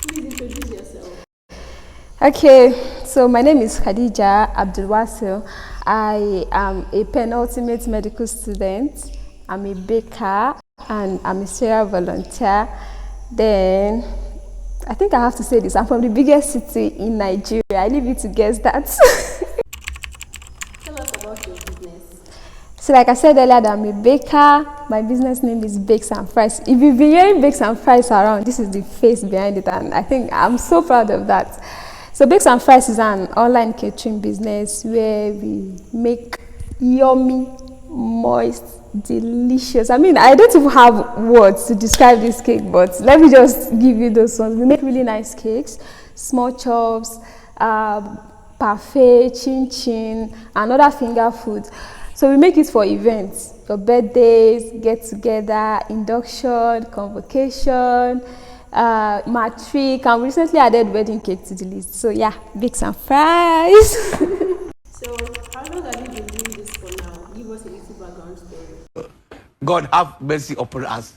Please introduce yourself. Okay, so my name is Khadija Abdulwasil. I am a penultimate medical student. I'm a baker and I'm a serial volunteer. Then, I think I have to say this, I'm from the biggest city in Nigeria. I leave you to guess that. Tell us about your business. So like I said earlier, that I'm a baker. My business name is Bakes and Fries. If you've been hearing Bakes and Fries around, this is the face behind it, and I think I'm so proud of that. So Bakes and Fries is an online catering business where we make yummy, moist, delicious. I mean, I don't even have words to describe this cake, but let me just give you those ones. We make really nice cakes, small chops, parfait, chin chin, and other finger foods. So we make it for events, your birthdays, get together, induction, convocation, matric, and we recently added wedding cake to the list. So yeah, Bakes and Fries. So, how long have you been doing this for now? Give us a little background story. God have mercy upon us.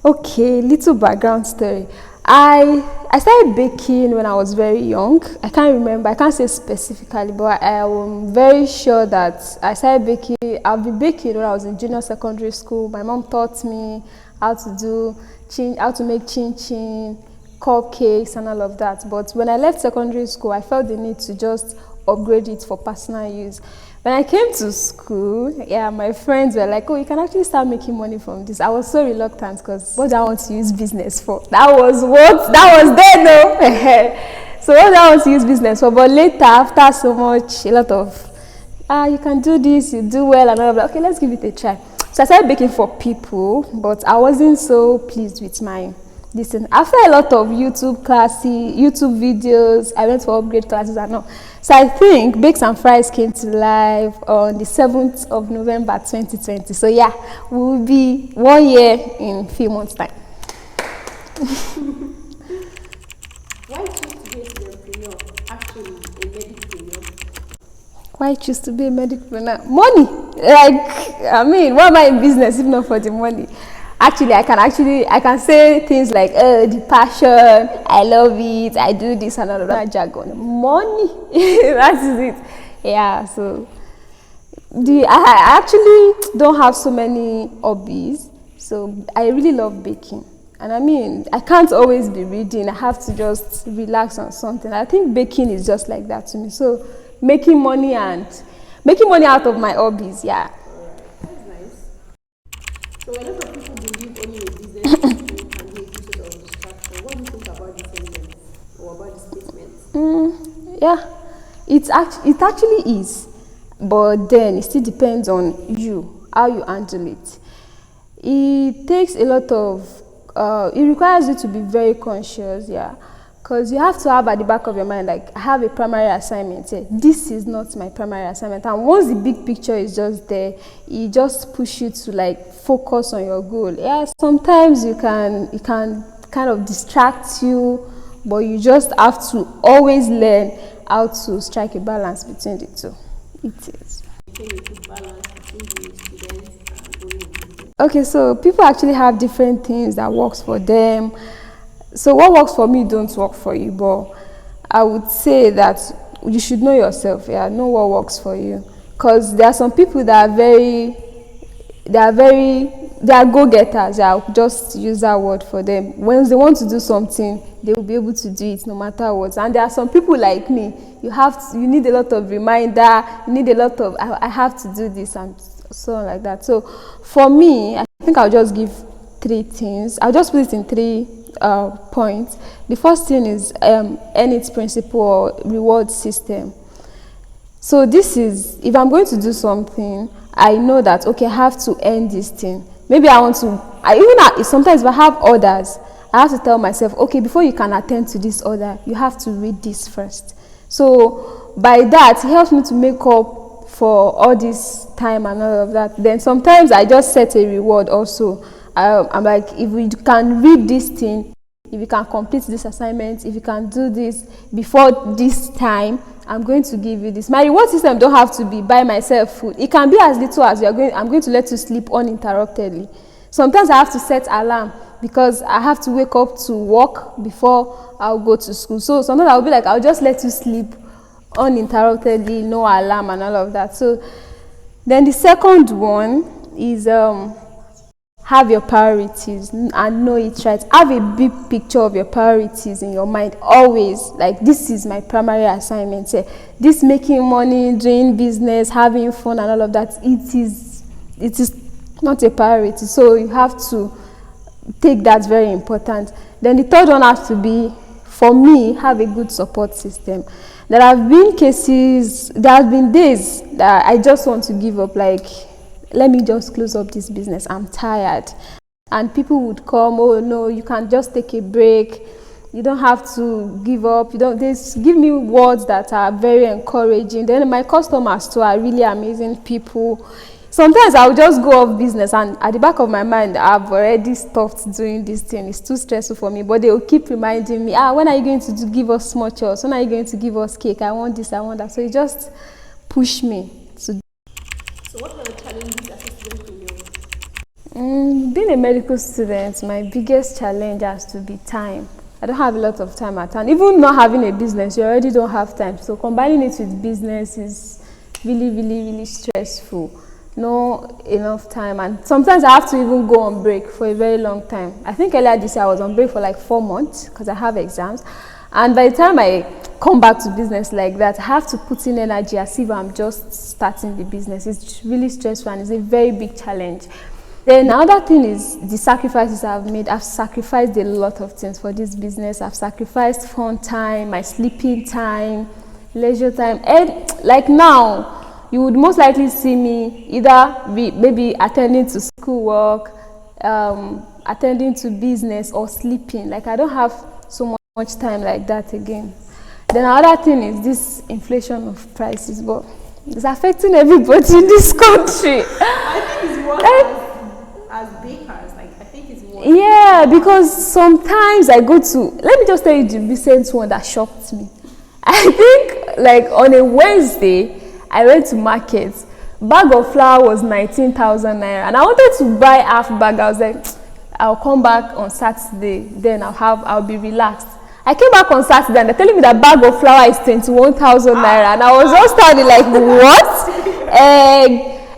Okay, little background story. I started baking when I was very young. I can't remember, I can't say specifically, but I am very sure that I started baking. I've been baking when I was in junior secondary school. My mom taught me how to make chin chin, cupcakes and all of that. But when I left secondary school, I felt the need to just upgrade it for personal use. When I came to school, yeah, my friends were like, oh, you can actually start making money from this. I was so reluctant because what do I want to use business for? That was then, no. So what do I want to use business for? But later, after so much, a lot of, you can do this, you do well, and all of that. Okay, let's give it a try. So I started baking for people, but I wasn't so pleased with my listen. After a lot of YouTube videos, I went for upgrade classes and all. So I think Bakes and Fries came to life on the 7th of November 2020. So yeah, we will be 1 year in a few months' time. Why choose to be a studentpreneur? Actually, a medicpreneur. Why choose to be a medicpreneur? Money. Like, I mean, why am I in business if not for the money? Actually, I can say things like, the passion, I love it, I do this and all of that jargon. Money, that is it. Yeah, so I actually don't have so many hobbies, so I really love baking. And I mean, I can't always be reading, I have to just relax on something. I think baking is just like that to me. So making money out of my hobbies, yeah. That's nice. So, a lot of people believe only a business can be a source of distraction. What do you think about this sentence or about this statement? Yeah, it actually is, but then it still depends on you, how you handle it. It takes a lot of, it requires you to be very conscious, yeah, because you have to have at the back of your mind, like, I have a primary assignment, yeah. This is not my primary assignment, and once the big picture is just there, it just push you to like focus on your goal. Yeah, sometimes it can kind of distract you, but you just have to always learn how to strike a balance between the two. It is. Maintain a good balance between the students and owning a business. Okay, so people actually have different things that works for them. So what works for me don't work for you, but I would say that you should know yourself, yeah, know what works for you. Because there are some people that they are go-getters. I'll just use that word for them. When they want to do something, they will be able to do it no matter what. And there are some people like me, you need a lot of reminder, you need a lot of, I have to do this and so on like that. So for me, I think I'll just give 3 things. I'll just put it in 3 points. The first thing is ENIT principle or reward system. So this is, if I'm going to do something, I know that, okay, I have to earn this thing. Maybe sometimes if I have orders, I have to tell myself, okay, before you can attend to this order, you have to read this first. So by that, it helps me to make up for all this time and all of that. Then sometimes I just set a reward also. I'm like, if we can read this thing if you can complete this assignment, if you can do this before this time, I'm going to give you this. My reward system don't have to be buy myself food. It can be as little as I'm going to let you sleep uninterruptedly. Sometimes I have to set alarm because I have to wake up to work before I'll go to school. So sometimes I'll be like, I'll just let you sleep uninterruptedly, no alarm and all of that. So then the second one is have your priorities and know it right. Have a big picture of your priorities in your mind always. Like, this is my primary assignment. This making money, doing business, having fun and all of that, it is not a priority. So you have to take that very important. Then the third one has to be, for me, have a good support system. There have been days that I just want to give up, like, let me just close up this business, I'm tired. And people would come, oh no, you can just take a break, you don't have to give up. They give me words that are very encouraging. Then my customers too are really amazing people. Sometimes I'll just go off business and at the back of my mind, I've already stopped doing this thing. It's too stressful for me. But they will keep reminding me, when are you going to give us small chores? When are you going to give us cake? I want this, I want that. So it just pushed me to. So what are the challenges as a student? Being a medical student, my biggest challenge has to be time. I don't have a lot of time at hand. Even not having a business, you already don't have time. So combining it with business is really, really, really stressful. No enough time, and sometimes I have to even go on break for a very long time. I think earlier this year I was on break for like 4 months because I have exams, and by the time I come back to business like that, I have to put in energy as if I'm just starting the business. It's really stressful and it's a very big challenge. Then another thing is the sacrifices I've made. I've sacrificed a lot of things for this business. I've sacrificed fun time, my sleeping time, leisure time, and like now, you would most likely see me either maybe attending to school work, attending to business, or sleeping. Like, I don't have so much time like that again. Then another thing is this inflation of prices, but it's affecting everybody in this country. I think it's worse as bakers. Like, I think it's worse. Yeah, because sometimes I go to, let me just tell you the recent one that shocked me. I think like on a Wednesday, I went to market. Bag of flour was 19,000 naira, and I wanted to buy half bag. I was like, I'll come back on Saturday, then I'll be relaxed. I came back on Saturday and they're telling me that bag of flour is 21,000 naira, and I was just standing like, what?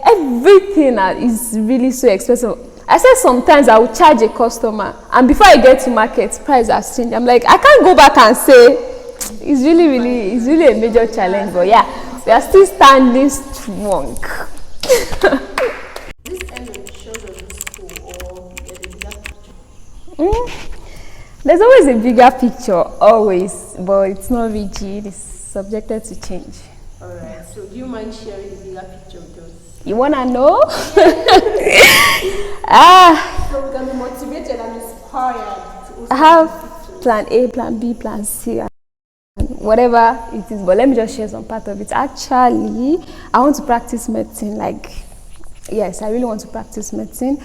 Everything is really so expensive. I said sometimes I will charge a customer, and before I get to market, price has changed. I'm like, I can't go back and say. It's really a major challenge, but yeah. We are still standing strong. This element shows us the school, or there's a bigger picture? There's always a bigger picture, always, but it's not rigid, it's subjected to change. Alright, so do you mind sharing the bigger picture with us? You wanna know? So we can be motivated and inspired to also I have plan A, plan B, plan C, whatever it is, but let me just share some part of it. Actually, I want to practice medicine. Yes, I really want to practice medicine.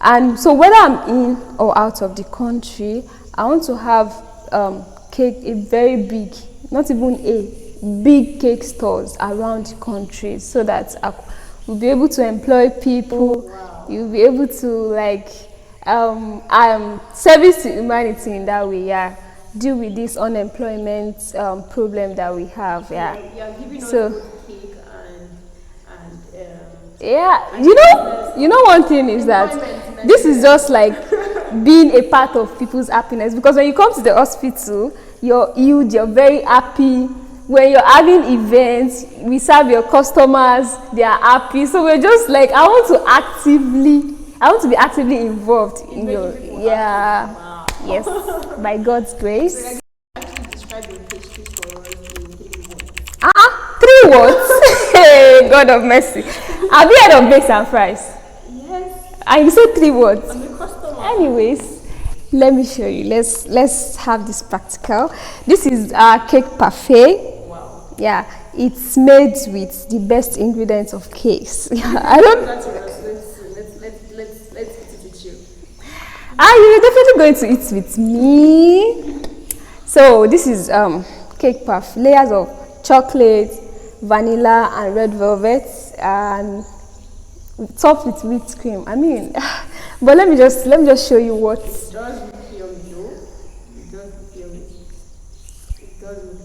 And so whether I'm in or out of the country, I want to have a very big, not even big cake stores around the country, so that I will be able to employ people. Oh, wow. You'll be able to service to humanity in that way. Yeah. Deal with this unemployment problem that we have. Yeah. Yeah, giving us So both cake and yeah, you know one thing is that this is just like being a part of people's happiness, because when you come to the hospital, you're healed, you're very happy. When you're having events, we serve your customers, they are happy. So we're just like, I want to be actively involved in your Wow. Yes, by God's grace. So actually describe your pastries for us in 3 words. 3 words? Hey, God of mercy. Have you heard of bakes and fries? Yes. And you said 3 words. I'm a customer. Anyways, let me show you. Let's have this practical. This is our cake parfait. Wow. Yeah, it's made with the best ingredients of cakes. I don't. Let's put it with you. You're definitely going to eat with me. So this is cake puff, layers of chocolate, vanilla, and red velvet, and topped with whipped cream. I mean, but let me just show you what. It does look yummy though. It does look yummy. It does look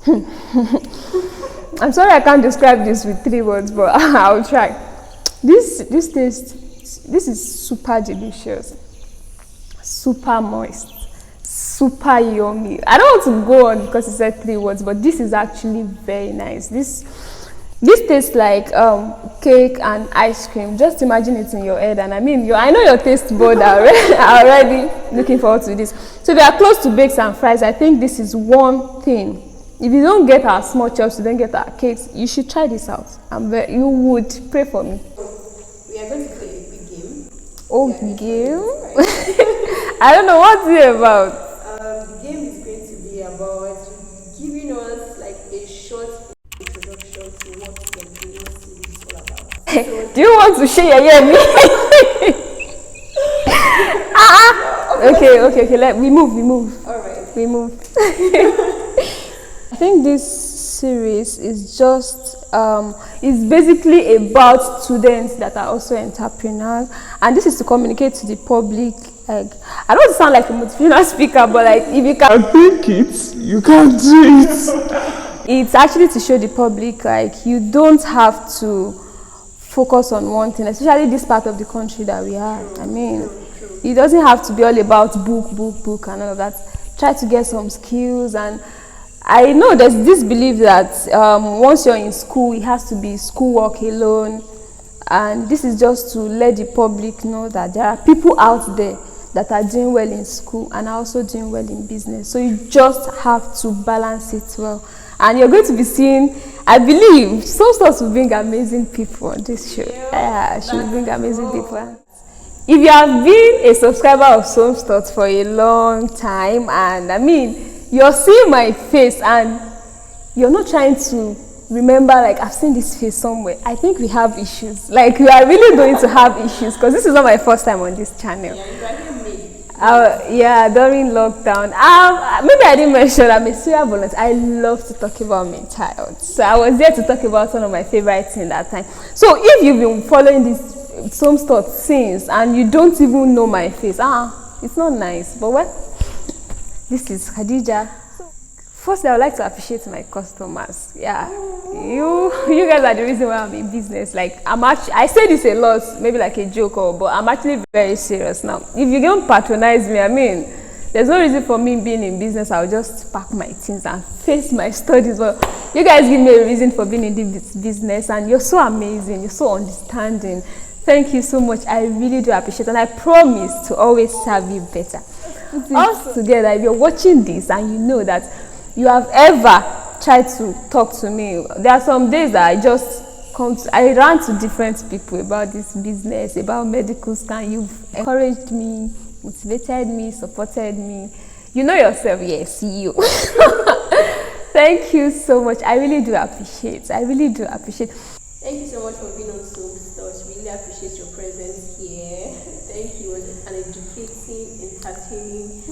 yummy. I'm sorry I can't describe this with 3 words, but I'll try. This is super delicious, super moist, super yummy. I don't want to go on because it said 3 words, but this is actually very nice. This tastes like cake and ice cream. Just imagine it in your head, and I mean, I know your taste buds are already looking forward to this. So if you are close to bakes and fries, I think this is one thing. If you don't get our small chops, you don't get our cakes, you should try this out. You would pray for me. We are going to play a big game. Oh, game? I don't know what's it about. The game is going to be about giving us like a short introduction to what STUDENTPRENUR series is all about. Do you want to share me? Okay. We move. All right. We move. I think this series is just is basically about students that are also entrepreneurs, and this is to communicate to the public. Like, I don't sound like a motivational speaker, but like if you can Think it, you can do it. it's actually to show the public like you don't have to focus on one thing, especially this part of the country that we are. I mean, it doesn't have to be all about book and all of that. Try to get some skills. And I know there's this belief that once you're in school, it has to be schoolwork alone, and this is just to let the public know that there are people out there that are doing well in school and are also doing well in business. So you just have to balance it well, and you're going to be seeing, I believe, some stores will bring amazing people on this show. Yeah, she will bring amazing people. If you have been a subscriber of Some Stores for a long time, and I mean, you're seeing my face and you're not trying to remember, like, I've seen this face somewhere, I think we have issues. Like, we are really going to have issues, because this is not my first time on this channel. Yeah, during lockdown. Maybe I didn't mention I'm a serial volunteer. I love to talk about mental health. So I was there to talk about one of my favorite things that time. So if you've been following this Some Stores since and you don't even know my face, it's not nice. But what? This is Khadija. Firstly, I would like to appreciate my customers. Yeah, you guys are the reason why I'm in business. Like, I say this a lot, maybe like a joke, but I'm actually very serious now. If you don't patronize me, I mean, there's no reason for me being in business. I'll just pack my things and face my studies. But you guys give me a reason for being in this business, and you're so amazing. You're so understanding. Thank you so much. I really do appreciate it, and I promise to always serve you better. Us together, if you're watching this and you know that you have ever tried to talk to me, there are some days that I just I ran to different people about this business, about medical scan. You've encouraged me, motivated me, supported me. You know yourself, yes, CEO. Thank you so much. I really do appreciate. Thank you so much for being on Some Stores. Really appreciate your presence here. Thank you. It was an educating, entertaining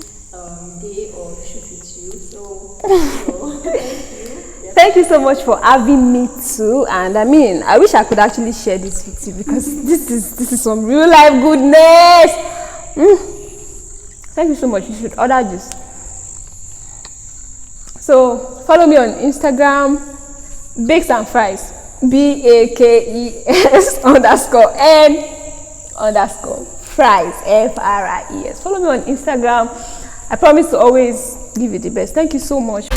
day or shoot with you. So thank you. Thank you so much for having me too. And I mean, I wish I could actually share this with you, because this is some real life goodness. Thank you so much. You should order this. So follow me on Instagram, Bakes and Fries. BAKES_N_fries FRIES. Follow me on Instagram. I promise to always give you the best. Thank you so much.